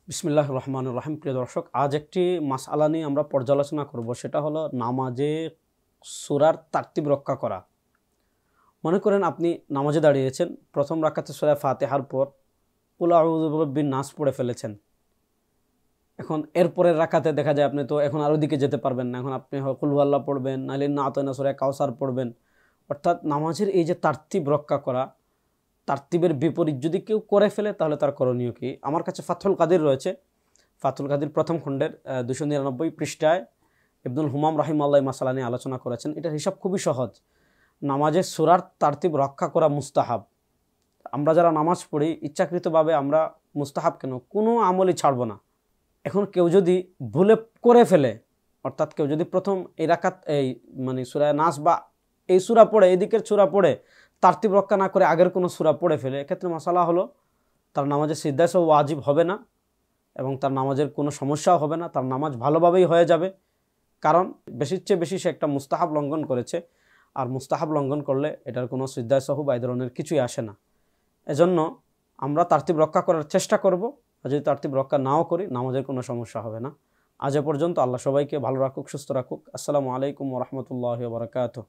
বিসমিল্লাহির রহমানির রহিম। প্রিয় দর্শক, আজ একটি মাসআলা নিয়ে আমরা পর্যালোচনা করব। সেটা হলো নামাজে সূরার তারতিব রক্ষা করা। মনে করেন আপনি নামাজে দাঁড়িয়েছেন, প্রথম রাকাতে সূরা ফাতিহার পর কুল আউযু বিরাব্বিন নাস পড়ে ফেলেছেন। এখন এরপরের রাকাতে দেখা যায় আপনি তো এখন আর ওদিকে যেতে পারবেন না, এখন আপনি হয় কুল হুয়াল্লাহ পড়বেন, নাহলে ইন্না আতাইনা সূরা কাউসার পড়বেন। অর্থাৎ নামাজের এই যে তারতিব রক্ষা করা, তারতিবের বিপরীত যদি কেউ করে ফেলে তাহলে তার করণীয় কি? আমার কাছে ফাথুল কাদির রয়েছে। ফাথুল কাদির প্রথম খণ্ডের 299 পৃষ্ঠায় ইবনুল হুমাম রাহিমাহুল্লাহ মাসালা নিয়ে আলোচনা করেছেন। এটার হিসাব খুবই সহজ। নামাজের সূরার তারতিব রক্ষা করা মুস্তাহাব। আমরা যারা নামাজ পড়ি ইচ্ছাকৃতভাবে আমরা মুস্তাহাব কেন কোনো আমলই ছাড়ব না। এখন কেউ যদি ভুলে করে ফেলে, অর্থাৎ কেউ যদি প্রথম এই রাকাত সূরা নাস বা এই সূরা পড়ে, এদিকের সূরা পড়ে তারতিব রক্ষা না করে আগের কোনো সূরা পড়ে ফেলে, এক্ষেত্রে মাসালা হলো তার নামাজের সিজদা সহ ওয়াজিব হবে না এবং তার নামাজের কোনো সমস্যাও হবে না, তার নামাজ ভালোভাবেই হয়ে যাবে। কারণ বেশির চেয়ে বেশি সে একটা মুস্তাহাব লঙ্ঘন করেছে, আর মুস্তাহাব লঙ্ঘন করলে এটার কোনো সিজদা সহ বা এই ধরনের কিছুই আসে না। এজন্য আমরা তারতিব রক্ষা করার চেষ্টা করব, আর যদি তারতিব রক্ষা নাও করি নামাজের কোনো সমস্যা হবে না। আজ এ পর্যন্ত। আল্লাহ সবাইকে ভালো রাখুক, সুস্থ রাখুক। আসসালামু আলাইকুম ওয়া রাহমাতুল্লাহি ওয়া বারাকাতুহু।